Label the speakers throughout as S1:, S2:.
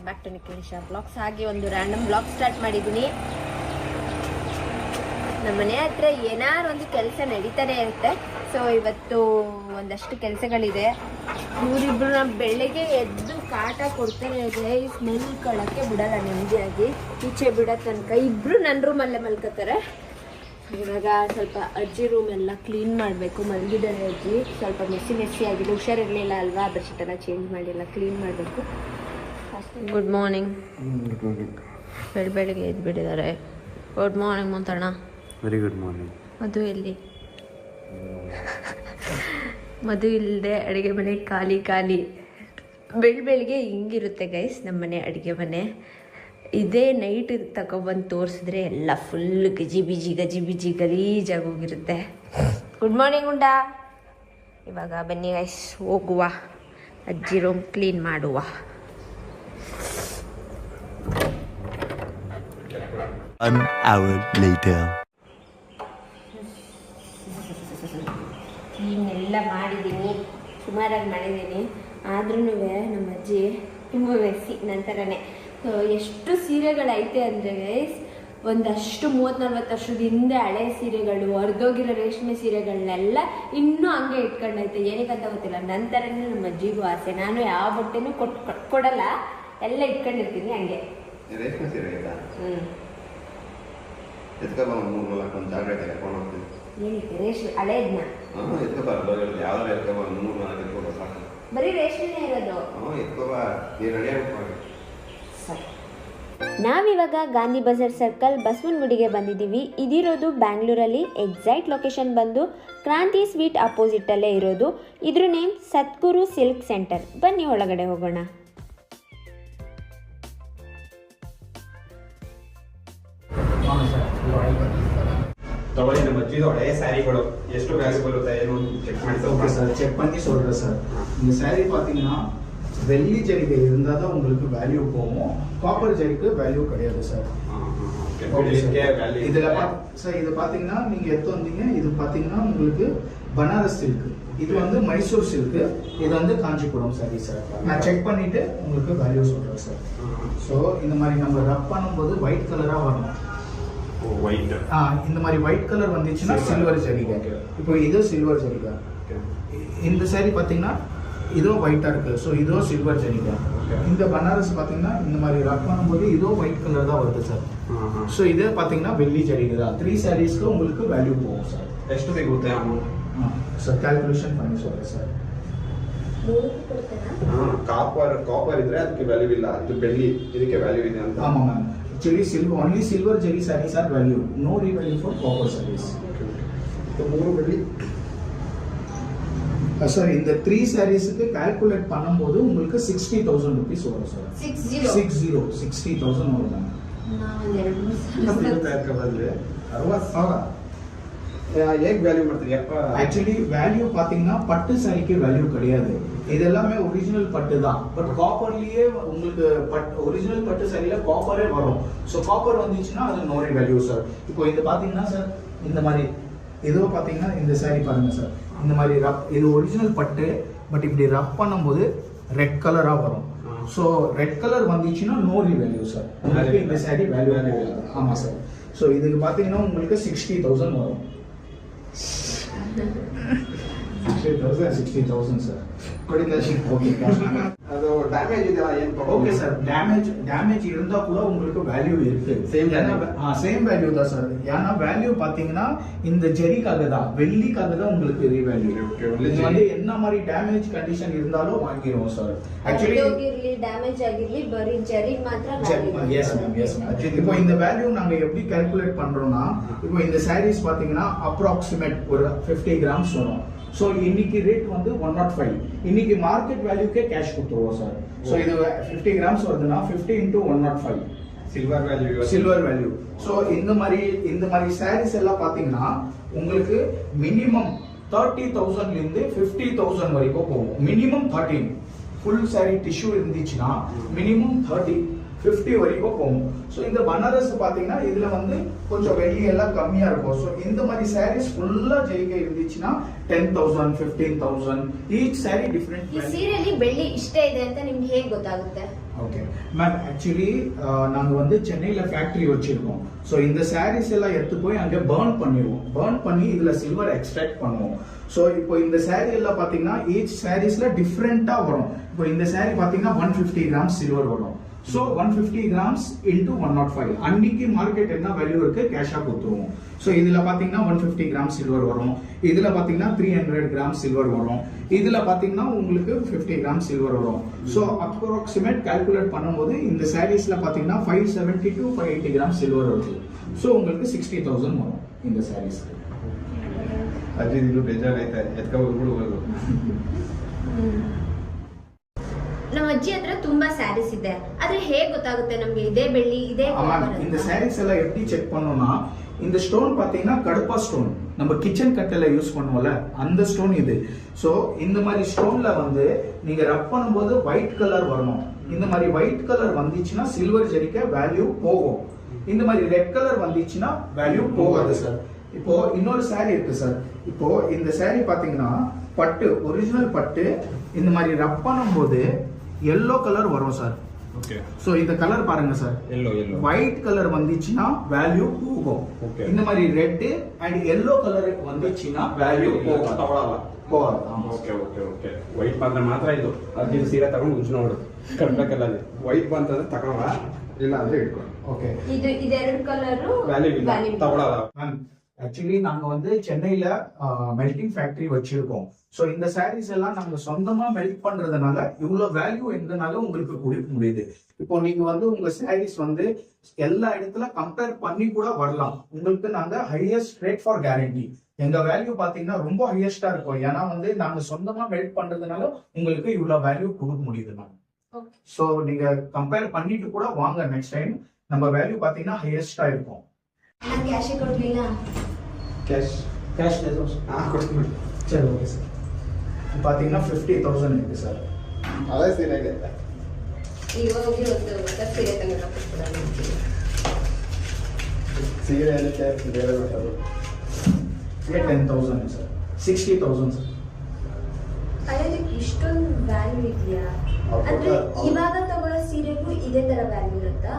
S1: Back to Nikhilesh blogs. ಹಾಗೆ ಒಂದು random blog start ಮಾಡಿದ್ದೀನಿ. ನಮ್ಮ ಮನೆ ಹತ್ರ ಏನಾರು ಒಂದು ಕೆಲಸ ನಡೀತಾನೆ ಇರುತ್ತೆ. ಸೊ ಇವತ್ತು ಒಂದಷ್ಟು ಕೆಲಸಗಳಿದೆ. ಇವರಿಬ್ರು ನಮ್ಮ ಬೆಳಗ್ಗೆ ಎದ್ದು ಕಾಟ ಕೊಡ್ತಾನೆ ಇದೆ. ಈ ಸ್ಮೆಲ್ ಕಳಕ್ಕೆ ಬಿಡಲ್ಲ ನೆಮ್ಮದಿಯಾಗಿ. ಈಚೆ ಬಿಡೋ ತನಕ ಇಬ್ರು ನನ್ನ ರೂಮಲ್ಲೇ ಮಲ್ಕೋತಾರೆ. ಇವಾಗ ಸ್ವಲ್ಪ ಅಜ್ಜಿ ರೂಮ್ ಎಲ್ಲ ಕ್ಲೀನ್ ಮಾಡಬೇಕು. ಮಲಗಿದ್ದಾರೆ ಅಜ್ಜಿ, ಸ್ವಲ್ಪ ಮೆಸ್ಸಿ ಆಗಿದೆ, ಹುಷಾರಿರಲಿಲ್ಲ ಅಲ್ವಾ, ಬೆಡ್ಶೀಟ್ ಎಲ್ಲ ಚೇಂಜ್ ಮಾಡಿಲ್ಲ, ಕ್ಲೀನ್ ಮಾಡಬೇಕು. Good morning. ಬೆಳಗ್ಗೆ ಎದ್ಬಿಟ್ಟಿದ್ದಾರೆ. ಗುಡ್ ಮಾರ್ನಿಂಗ್ ಮುಂತಣ್ಣ.
S2: Very good morning.
S1: ಮಧು ಎಲ್ಲಿ? ಮಧು ಇಲ್ಲದೆ ಅಡುಗೆ ಮನೆ ಖಾಲಿ. ಬೆಳಿಗ್ಗೆ ಹಿಂಗಿರುತ್ತೆ ಗೈಸ್ ನಮ್ಮ ಮನೆ ಅಡುಗೆ ಮನೆ. ಇದೇ ನೈಟ್ ತಗೊಬಂದು ತೋರಿಸಿದ್ರೆ ಎಲ್ಲ ಫುಲ್ ಗಜಿ ಬಿಜಿ ಗಲೀಜಾಗಿ ಹೋಗಿರುತ್ತೆ. ಗುಡ್ ಮಾರ್ನಿಂಗ್ ಉಂಡ. ಇವಾಗ ಬನ್ನಿ ಗೈಸ್ ಹೋಗುವ, ಅಜ್ಜಿ ರೂಮ್ ಕ್ಲೀನ್ ಮಾಡುವ.
S2: An hour later.
S1: ಕ್ಲೀನೆಲ್ಲ ಮಾಡಿದ್ದೀನಿ, ಸುಮಾರಾಗಿ ಮಾಡಿದ್ದೀನಿ. ಆದ್ರೂ ನಮ್ಮ ಅಜ್ಜಿ ತುಂಬ ಮೆಸ್ಸಿ ನಂತರನೇ. ಸೊ ಎಷ್ಟು ಸೀರೆಗಳೈತೆ ಅಂದರೆ ಗೈಸ್, ಒಂದಷ್ಟು 30-40 ವರ್ಷದ ಹಿಂದೆ ಹಳೆ ಸೀರೆಗಳು, ಹೊರದೋಗಿರೋ ರೇಷ್ಮೆ ಸೀರೆಗಳನ್ನೆಲ್ಲ ಇನ್ನೂ ಹಂಗೆ ಇಟ್ಕೊಂಡೈತೆ. ಏನಕ್ಕಂತ ಗೊತ್ತಿಲ್ಲ. ನಂತರನೇ ನಮ್ಮ ಅಜ್ಜಿಗೂ ಆಸೆ. ನಾನು ಯಾವ ಬಟ್ಟೆನೂ ಕೊಡಲ್ಲ, ಎಲ್ಲ ಇಟ್ಕೊಂಡಿರ್ತೀನಿ ಹಂಗೆ.
S3: ರೇಷ್ಮೆ ಸೀರೆ ಆಯ್ತಾ?
S1: ಏನಕ್ಕೆ ರೇಷ್ಮೆ ಹಳೇದ್ನ? ಬರೀ ರೇಷ್ಮೆನೇ ಇರೋದು. ನಾವಿವಾಗ ಗಾಂಧಿ ಬಜಾರ್ ಸರ್ಕಲ್ ಬಸವನಗುಡಿಗೆ ಬಂದಿದ್ದೀವಿ. ಇದಿರೋದು ಬ್ಯಾಂಗ್ಳೂರಲ್ಲಿ. ಎಕ್ಸಾಕ್ಟ್ ಲೊಕೇಶನ್ ಬಂದು ಕ್ರಾಂತಿ ಸ್ವೀಟ್ ಅಪೋಸಿಟಲ್ಲೇ ಇರೋದು. ಇದ್ರ ನೇಮ್ ಸದ್ಗುರು ಸಿಲ್ಕ್ ಸೆಂಟರ್. ಬನ್ನಿ ಒಳಗಡೆ ಹೋಗೋಣ.
S3: ತಗೊಳ್ಳಿ, ನಮ್ಮ ಅಜ್ಜಿದು ಹಳೆಯ ಸ್ಯಾರಿಗಳು ಎಷ್ಟು ವ್ಯಾಲ್ಯೂಬಲ್ ಇದೆ ಏನು ಚೆಕ್ ಮಾಡಿ.
S4: ஓகே சார், செக் பண்ணி சொல்கிறேன் சார். இந்த சாரீ பார்த்தீங்கன்னா வெள்ளி ஜரிகை இருந்தால் தான் உங்களுக்கு வேல்யூ போகும். காப்பர் ஜரிக்கு வேல்யூ கிடையாது சார். இதில் சார் இது பார்த்தீங்கன்னா நீங்கள் எடுத்து வந்தீங்க. இது பார்த்தீங்கன்னா உங்களுக்கு பனாரஸ் சில்க், இது வந்து மைசூர் சில்க், இது வந்து காஞ்சிபுரம் சாரி சார். நான் செக் பண்ணிட்டு உங்களுக்கு வேல்யூ சொல்கிறேன் சார். ஸோ இந்த மாதிரி நம்ம ரப் பண்ணும்போது ஒயிட் கலராக வரணும். இந்த மாதிரி ஒயிட் கலர் வந்துச்சுன்னா சில்வர் ஜரிகை. இப்போ இது சில்வர் ஜரிகை. இந்த சாரி பார்த்தீங்கன்னா இதுவும் ஒயிட்டாக இருக்குது. ஸோ இதுவும் சில்வர் ஜரிகை. இந்த பனாரஸ் பார்த்தீங்கன்னா இந்த மாதிரி ரப் பண்ணும்போது இதுவும் ஒயிட் கலர் தான் வருது சார். ஸோ இதே பார்த்தீங்கன்னா வெள்ளி ஜரிகை தான். 3 சாரீஸ்க்கு உங்களுக்கு வேல்யூ போகும் சார்.
S3: ಎಷ್ಟು ಸಿಗುತ್ತೆ ಅಮೌಂಟ್?
S4: ಸರ್ ಕ್ಯಾಲ್ಕುಲೇಷನ್ பண்ணி சொல்கிறேன் சார்.
S3: ಕಾಪರ್ ಇದ್ರೆ ಅದಕ್ಕೆ ವ್ಯಾಲ್ಯೂ ಇಲ್ಲ, ಇದು ಬೆಳ್ಳಿ ಇದಕ್ಕೆ ವ್ಯಾಲ್ಯೂ ಇದೆ ಅಂತ.
S4: ஆமாம் ma'am. Actually, only silver zari sarees are value. No revalue for copper sarees.
S3: So, 3 ಬೆಳ್ಳಿ.
S4: சார் இந்த 3 சாரீஸ்க்கு கால்குலேட் பண்ணும்போது உங்களுக்கு 60,000 rupees வரும் சார். 60,000 வரும்.
S3: ಹೇಗೆ ವ್ಯಾಲ್ಯೂ ಮಾಡ್ತೀರಿ?
S4: ಆಕ್ಚುಲಿ ವ್ಯಾಲ್ಯೂ பாத்தீங்கன்னா பட்டு சாரிக்கு வேல்யூ கிடையாது. இது எல்லாமே ஒரிஜினல் பட்டு தான். பட் காப்பர்லயே உங்களுக்கு ஒரிஜினல் பட்டு சாரியில காப்பரே வரும். ஸோ காப்பர் வந்துச்சுன்னா அது நோ வேல்யூ சார். இப்போ இது பாத்தீங்கன்னா சார் இந்த மாதிரி ஏதோ பாத்தீங்கன்னா இந்த சாரி பாருங்க சார். இந்த மாதிரி ரப், இது ஒரிஜினல் பட்டு, பட் இப்படி ரப் பண்ணும்போது ரெட் கலரா வரும். ஸோ ரெட் கலர் வந்துச்சுன்னா நோ வேல்யூ சார். உங்களுக்கு இந்த சாரி வேல்யூ போகாது. ஆமா சார். ஸோ இதுக்கு பாத்தீங்கன்னா உங்களுக்கு 60,000 வரும். 60,000 sir.
S3: ಅದು ಡ್ಯಾಮೇಜ್ ಇದೆಯಲ್ಲ ಏನು?
S4: ಓಕೆ ಸರ್, ಡ್ಯಾಮೇಜ್ இருந்தா கூட உங்களுக்கு வேல்யூ இருக்கு. சேம் வேல்யூ தான் சார். ஏன்னா வேல்யூ பாத்தீங்கன்னா இந்த ஜெரிக்காக தான், வெள்ளிக்காக தான் உங்களுக்கு ரீவேல்யூ. நீங்க வந்து என்ன மாதிரி டேமேஜ் கண்டிஷன் இருந்தாலும் வாங்கிடுவோம் சார். ஆக்சுவலி
S1: டேமேஜ் ಆಗಿರಲಿ ಬರೀ ಜರಿ ಮಾತ್ರ.
S4: Yes ma'am. இப்போ இந்த வேல்யூ நாங்க எப்படி கால்குலேட் பண்றோம்னா, இப்போ இந்த சாரீஸ் பாத்தீங்கன்னா அப்ராக்சிமேட் ஒரு 50 கிராம்ஸ் வரும். ஸோ இன்னைக்கு ரேட் வந்து 105. இன்னைக்கு மார்க்கெட் வேல்யூக்கே கேஷ் கொடுத்துருவோம் சார். ஸோ இது 50 கிராம்ஸ் வருதுன்னா 50 into 105 சில்வர் வேல்யூ. ஸோ இந்த மாதிரி சாரீஸ் எல்லாம் பார்த்தீங்கன்னா உங்களுக்கு மினிமம் 30,000 50,000 வரைக்கும் போகும். மினிமம் 13 ஃபுல் சாரி டிஷ்யூ இருந்துச்சுன்னா மினிமம் 30-50 வரைக்கும் போகும். ஸோ இந்த பனாரஸ் பார்த்தீங்கன்னா இதுல வந்து கொஞ்சம் வெள்ளி எல்லாம் கம்மியா இருக்கும். ஸோ இந்த மாதிரி சாரீஸ் ஃபுல்லா ஜெரிகை இருந்துச்சுன்னா 10,000 15,000 ಈಚ್ ಸ್ಯಾರಿ ಡಿಫರೆಂಟ್.
S1: ಈ ಸೀರೆಯಲ್ಲಿ ಬೆಳ್ಳಿ ಇಷ್ಟ ಇದೆ ಅಂತ ನಿಮ್ಗೆ ಹೇಗೆ ಗೊತ್ತಾಗುತ್ತೆ?
S4: ஓகே மேம் ஆக்சுவலி நாங்கள் வந்து சென்னையில் ஃபேக்ட்ரி வச்சிருக்கோம். ஸோ இந்த சாரீஸ் எல்லாம் எடுத்து போய் அங்கே பேர்ன் பண்ணிடுவோம். பேர்ன் பண்ணி இதில் சில்வர் எக்ஸ்ட்ராக்ட் பண்ணுவோம். ஸோ இப்போ இந்த சாரீ எல்லாம் பார்த்தீங்கன்னா ஈச் சாரீஸில் டிஃப்ரெண்ட்டாக வரும். இப்போ இந்த சாரீ பார்த்தீங்கன்னா 150 கிராம்ஸ் சில்வர் வரும். ஸோ 150 கிராம்ஸ் இன்டூ 105 அன்னைக்கு மார்க்கெட் என்ன வேல்யூ இருக்கு கேஷாக கொடுத்துருவோம். ஸோ இதில் பார்த்தீங்கன்னா 150 கிராம் சில்வர் வரும். இதில் பார்த்தீங்கன்னா 300 கிராம் சில்வர் வரும். இதில் பார்த்தீங்கன்னா உங்களுக்கு 50 கிராம் சில்வர் வரும். ஸோ அப்ராக்சிமேட் கால்குலேட் பண்ணும்போது இந்த சாரீஸில் பார்த்தீங்கன்னா 570 to 580 கிராம் சில்வர் வருது. ஸோ உங்களுக்கு 60,000 வரும் இந்த சாரீஸ்க்கு.
S3: ಅಜ್ಜಿ ಇದು ಬೇಜಾರೈತೆ ಎತ್ಕೊ ಹೋಗ್ಬಿಡ್ಬೋದು.
S1: ನಮ್ಮ ಅಜ್ಜಿ ಹತ್ರ ತುಂಬಾ ಸ್ಯಾರೀಸ್ ಇದೆ, ಆದ್ರೆ ಹೇಗ್ ಗೊತ್ತಾಗುತ್ತೆ ನಮ್ಗೆ ಇದೇ ಬೆಳ್ಳಿ ಇದೇ
S4: இந்த சாரீஸ் எல்லாம் எப்படி செக் பண்ணோம்னா இந்த ஸ்டோன் பாத்தீங்கன்னா கடுப்பா ஸ்டோன் நம்ம கிச்சன் கட்டில யூஸ் பண்ணுவோம்ல அந்த ஸ்டோன் இது. ஸோ இந்த மாதிரி ஸ்டோன்ல வந்து நீங்க ரப் பண்ணும்போது ஒயிட் கலர் வரணும். இந்த மாதிரி ஒயிட் கலர் வந்துச்சுன்னா சில்வர் ஜெரிக்க வேல்யூ போகும். இந்த மாதிரி ரெட் கலர் வந்துச்சுன்னா வேல்யூ போகாது சார். இப்போ இன்னொரு சாரி இருக்கு சார். இப்போ இந்த சாரி பாத்தீங்கன்னா பட்டு ஒரிஜினல் பட்டு இந்த மாதிரி ரப் பண்ணும்போது எல்லோ கலர் வரும் சார்.
S3: ಓಕೆ.
S4: சோ இந்த கலர் பாருங்க சார்.
S3: ಎಲ್ಲೋ
S4: ஒயிட் கலர் வந்துச்சுன்னா வேல்யூ போகும்.
S3: Okay.
S4: இந்த மாதிரி ரெட் அண்ட் எல்லோ கலர் வந்துச்சுன்னா வேல்யூ போகும்.
S3: ತಗೊಳಲ್ಲ.
S4: போகாது.
S3: Okay okay okay. ವೈಟ್ ಬಂದ್ರೆ ಮಾತ್ರ ಇದು ಅಜ್ಜಿ ಸೀರೆ ತಗೊಂಡು ಉಜ್ಜು ನೋಡು ಕಟ್ಬೇಕಲ್ಲ ಅಲ್ಲಿ. ವೈಟ್ ಬಂತಂದ್ರೆ ತಗೊಳ ಇಲ್ಲ ಅಂದ್ರೆ ಇಟ್ಕೊಂಡು.
S4: ஓகே.
S1: ಇದು ಇದೆರಡು ಕಲರ್
S3: ವ್ಯಾಲ್ಯೂ ಇಲ್ಲ ತಗೊಳಲ್ಲ.
S4: மேம் ஆக்சுவலி நாங்க வந்து சென்னையில மெல்டிங் ஃபேக்டரி வச்சிருக்கோம். ஸோ இந்த சாரீஸ் எல்லாம் நாங்க சொந்தமா மெல்ட் பண்றதுனால இவ்வளவு வேல்யூ எங்கனால உங்களுக்கு கொடுக்க முடியுது. இப்போ நீங்க வந்து உங்க சாரீஸ் வந்து எல்லா இடத்துல கம்பேர் பண்ணி கூட வரலாம். உங்களுக்கு நாங்க ஹையஸ்ட் ரேட் ஃபார் கேரண்டி. எங்க வேல்யூ பாத்தீங்கன்னா ரொம்ப ஹையஸ்டா இருக்கும். ஏன்னா வந்து நாங்க சொந்தமா மெல்ட் பண்றதுனால உங்களுக்கு இவ்வளவு வேல்யூ கொடுக்க முடியுது மேம். ஸோ நீங்க கம்பேர் பண்ணிட்டு கூட வாங்க நெக்ஸ்ட் டைம். நம்ம வேல்யூ பாத்தீங்கன்னா ஹையஸ்டா இருக்கும்.
S1: ನಾನು ಕ್ಯಾಶ್ ಕೊಡ್ಲಿಲ್ಲ.
S3: ಕ್ಯಾಶ್
S4: கேஷ்
S3: ಕೊಡ್ತೀನಿ.
S4: சரி ஓகே சார். பாத்தீங்கன்னா 50,000 இருக்கு சார்.
S3: ಅದೇ ಸೀರೆಗೆ
S1: ಈಗ ಹೋಗಿ ಒಂದು ಸೀರೆ ತಗೊಂಡು ಕೊಡ್ತೀನಿ.
S3: ಸೀರೆ ಅದಕ್ಕೆ ಬೇರೆ ಬೇಕಾದ್ರು
S4: ये 10,000 है सर. 60,000 ಸರ್.
S1: ಅದಕ್ಕೆ ಇಷ್ಟೊಂದು ವ್ಯಾಲ್ಯೂ ಇದೆಯಾ? ಅಂದ್ರೆ ಇವಾಗ ತಗೊಳ್ಳೋ ಸೀರೆಗೂ ಇದೇ ತರ ವ್ಯಾಲ್ಯೂ ಇರುತ್ತಾ?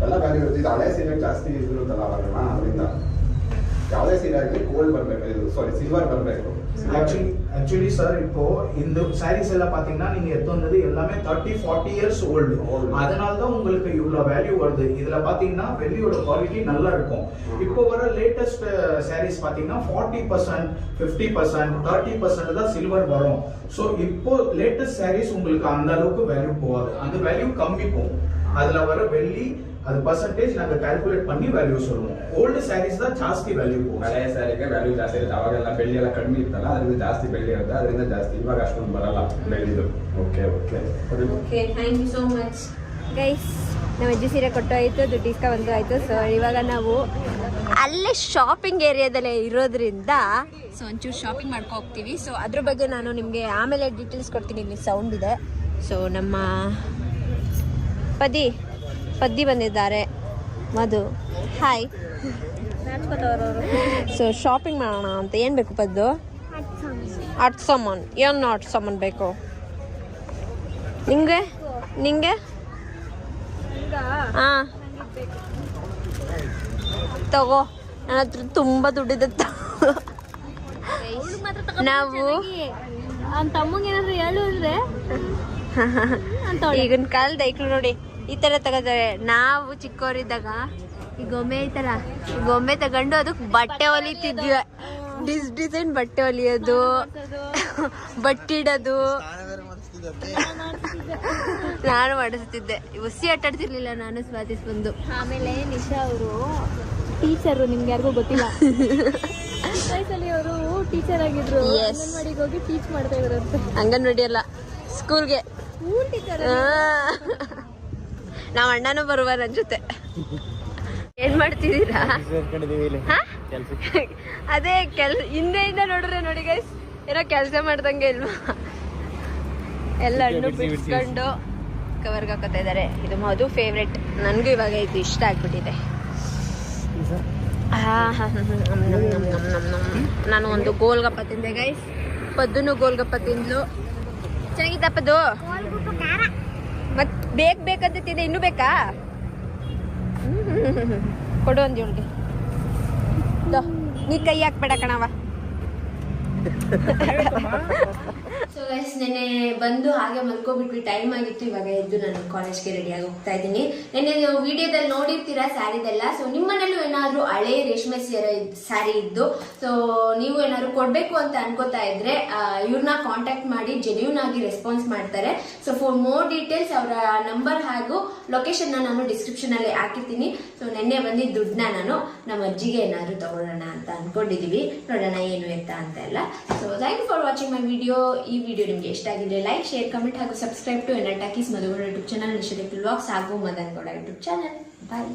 S3: ಎಲ್ಲ ವ್ಯಾಲ್ಯೂ ಇರುತ್ತೆ. ಇದು ಹಳೆ ಸೀರೆ ಜಾಸ್ತಿ ಇರುತ್ತಲ್ಲ ಅವಾಗ ಅದರಿಂದ ಯಾವುದೇ ಸೀರೆ ಆಗಲಿ ಗೋಲ್ಡ್ ಬರಬೇಕು, ಇದು ಸಾರಿ ಸಿಲ್ವರ್ ಬರಬೇಕು.
S4: ஆக்சுவலி சார் இப்போ இந்த சாரீஸ் எல்லாம் பாத்தீங்கன்னா நீங்க எடுத்து எல்லாமே 30-40 இயர்ஸ் ஓல்டு. அதனால தான் உங்களுக்கு இவ்வளவு வேல்யூ வருது. இதுல பாத்தீங்கன்னா வெள்ளியோட குவாலிட்டி நல்லா இருக்கும். இப்போ வர லேட்டஸ்ட் சாரீஸ் பாத்தீங்கன்னா 40%, 50%, 30% தான் சில்வர் வரும். ஸோ இப்போ லேட்டஸ்ட் சாரீஸ் உங்களுக்கு அந்த அளவுக்கு வேல்யூ போகாது. அந்த வேல்யூ கம்மி போகும். அதுல வர வெள்ளி அது ಪರ್ಸೆಂಟೇಜ್ ನಾಗ ಕ್ಯಾಲ್ಕುಲೇಟ್ பண்ணி ವ್ಯಾಲ್ಯೂ சொல்லுவோம். ಓಲ್ಡ್ ಸ್ಯಾರೀಸ್ ದ ಜಾಸ್ತಿ ವ್ಯಾಲ್ಯೂ ಹೋಗುತ್ತೆ.
S3: ಹಳೆಯ ಸ್ಯಾರಿಗೆ ವ್ಯಾಲ್ಯೂ ಜಾಸ್ತಿ ಇರುತ್ತೆ. ಅವಾಗೆಲ್ಲ ಬೆಳ್ಳಿ ಎಲ್ಲ ಕಡಿಮೆ ಇತ್ತಲ್ಲ, ಅದರಿಂದ ಜಾಸ್ತಿ ಬೆಳ್ಳಿ ಇರುತ್ತೆ, ಅದರಿಂದ ಜಾಸ್ತಿ. ಇವಾಗ ಅಷ್ಟೊಂದು ಬರಲ್ಲ ಬೆಳ್ಳಿದು. Okay okay
S1: okay, thank you so much guys. ನಮ್ಮ ಅಜ್ಜಿ ಸೀರೆ ಕೊಟ್ಟು ಆಯಿತು, ದುಡ್ಡು ಇಸ್ಕ ಬಂದು ಆಯಿತು. ಸೊ ಇವಾಗ ನಾವು ಅಲ್ಲೇ ಶಾಪಿಂಗ್ ಏರಿಯಾದಲ್ಲೇ ಇರೋದ್ರಿಂದ ಸೊ ಒಂಚೂರು ಶಾಪಿಂಗ್ ಮಾಡ್ಕೊ ಹೋಗ್ತೀವಿ. ಸೊ ಅದ್ರ ಬಗ್ಗೆ ನಾನು ನಿಮಗೆ ಆಮೇಲೆ ಡೀಟೇಲ್ಸ್ ಕೊಡ್ತೀನಿ. ಇಲ್ಲಿ ಸೌಂಡ್ ಇದೆ. ಸೊ ನಮ್ಮ ಪದ್ದಿ ಬಂದಿದ್ದಾರೆ. ಮಧು ಹಾಯ್. ಸೊ ಶಾಪಿಂಗ್ ಮಾಡೋಣ ಅಂತ. ಏನು ಬೇಕು ಪದ್ದು? ಆರ್ಟ್ ಸಾಮಾನ್. ಏನು ಆರ್ಟ್ ಸಾಮಾನು ಬೇಕು ನಿಂಗೆ? ಹಾಂ ತಗೋ, ನನ್ನ ಹತ್ರ ತುಂಬ ದುಡ್ಡಿದೆ. ನಾವು
S5: ತಮ್ಮಂಗೆ ಏನಾದ್ರು ಹೇಳು ಅಂದ್ರೆ
S1: ಈಗಿನ ಕಾಲದ ಐಕ್ಳು ನೋಡಿ ಈ ತರ ತಗೋತಾರೆ. ನಾವು ಚಿಕ್ಕವರಿದ್ದಾಗ ಈ ಗೊಂಬೆ ಐತಲ್ಲ, ಈ ಗೊಂಬೆ ತಗೊಂಡು ಅದಕ್ಕೆ ಬಟ್ಟೆ ಹೊಲಿತಿದ್ವಿ. ಡಿಸೈನ್ ಬಟ್ಟೆ ಹೊಲಿಯೋದು, ಬಟ್ಟಿಡೋದು ನಾನು ಮಾಡಿಸ್ತಿದ್ದೆ. ಹುಸಿ ಆಟಾಡ್ತಿರ್ಲಿಲ್ಲ ನಾನು, ಸ್ವಾತಿಸ್ ಬಂದು.
S5: ಆಮೇಲೆ ನಿಶಾ ಅವರು ಟೀಚರು, ನಿಮ್ಗೆ ಯಾರಿಗೂ ಗೊತ್ತಿಲ್ಲ, ವಯಸ್ಸಲ್ಲಿ ಅವರು ಟೀಚರ್ ಆಗಿದ್ರು. ಅಂಗನವಾಡಿಗೆ ಹೋಗಿ ಟೀಚ್ ಮಾಡ್ತಾ ಇದ್ರಂತೆ.
S1: ಅಂಗನವಾಡಿ ಅಲ್ಲ, ಸ್ಕೂಲ್ಗೆ.
S5: School teacher.
S1: ನಾವ್ ಅಣ್ಣನೂ ಬರುವ ನನ್ನ ಜೊತೆ. ಏನ್ ಮಾಡ್ತಿದ್ದೀರಾ? ಅದೇ ಹಿಂದೆಯಿಂದ ನೋಡ್ರೆ ನೋಡಿ ಗೈಸ್, ಏನೋ ಕೆಲಸ ಮಾಡ್ದಂಗೆ ಇಲ್ವಾ? ಎಲ್ಲ ಹಣ್ಣು ಬಿಡ್ಸ್ಕೊಂಡು ಕವರ್ಗೆ ಹಾಕೋತಾ ಇದಾರೆ. ಇದು ಮಧು ಫೇವ್ರೆಟ್. ನನ್ಗೂ ಇವಾಗ ಇದು ಇಷ್ಟ ಆಗ್ಬಿಟ್ಟಿದೆ. ನಾನು ಒಂದು ಗೋಲ್ಗಪ್ಪ ತಿಂದೆ ಗೈಸ್. ಪದ್ದುನು ಗೋಲ್ಗಪ್ಪ ತಿಂದ್ಲು. ಚೆನ್ನಾಗಿತ್ತ ಪದ್ದು? ಮತ್ತೆ ಬೇಕಂತಿದೆ. ಇನ್ನೂ ಬೇಕಾ? ಕೊಡು ಒಂದು ಇವಳಿಗೆ. ನೀ ಕೈ ಹಾಕ್ಬೇಡ ಕಣವ. ಸೊ ಗೈಸ್ ನೆನ್ನೆ ಬಂದು ಹಾಗೆ ಮಲ್ಕೊಬಿಟ್ವಿ, ಟೈಮ್ ಆಗಿತ್ತು. ಇವಾಗ ಎದ್ದು ನಾನು ಕಾಲೇಜ್ಗೆ ರೆಡಿಯಾಗಿ ಹೋಗ್ತಾ ಇದ್ದೀನಿ. ನೆನ್ನೆ ನೀವು ವಿಡಿಯೋದಲ್ಲಿ ನೋಡಿರ್ತೀರಾ ಸ್ಯಾರಿದೆಲ್ಲ. ಸೊ ನಿಮ್ಮನೇಲೂ ಏನಾದ್ರು ಹಳೆ ರೇಷ್ಮೆ ಸ್ಯಾರಿ ಇದ್ದು ಸೊ ನೀವು ಏನಾದ್ರು ಕೊಡ್ಬೇಕು ಅಂತ ಅನ್ಕೋತಾ ಇದ್ರೆ ಇವ್ರನ್ನ ಕಾಂಟ್ಯಾಕ್ಟ್ ಮಾಡಿ, ಜೆನ್ಯೂನ್ ಆಗಿ ರೆಸ್ಪಾನ್ಸ್ ಮಾಡ್ತಾರೆ. ಸೊ ಫಾರ್ ಮೋರ್ ಡೀಟೇಲ್ಸ್ ಅವರ ನಂಬರ್ ಹಾಗೂ ಲೊಕೇಶನ್ ನಾನು ಡಿಸ್ಕ್ರಿಪ್ಷನ್ ಅಲ್ಲಿ ಹಾಕಿರ್ತೀನಿ. ಸೊ ನೆನ್ನೆ ಬಂದಿದ್ದ ದುಡ್ಡನ್ನ ನಾನು ನಮ್ಮ ಅಜ್ಜಿಗೆ ಏನಾದ್ರು ತಗೊಳ್ಳೋಣ ಅಂತ ಅನ್ಕೊಂಡಿದೀವಿ. ನೋಡೋಣ ಏನು ಎತ್ತ ಅಂತ ಎಲ್ಲ. So thank you for watching my video. ಈ ವಿಡಿಯೋ ನಿಮಗೆ ಇಷ್ಟ ಆಗಿದ್ರೆ ಲೈಕ್, ಶೇರ್, ಕಮೆಂಟ್ ಹಾಗೂ ಸಬ್ಸ್ಕ್ರೈಬ್ ಟು ಎನಲ್ ಟಾಕೀಸ್ ಮಧುಗೌಡ ಯೂಟ್ಯೂಬ್ ಚಾನಲ್, ನಿಷೇಧ ವ್ಲಾಗ್ಸ್ ಹಾಗೂ ಮದನ್ ಗೌಡ ಯೂಟ್ಯೂಬ್ ಚಾನಲ್. ಬಾಯ್.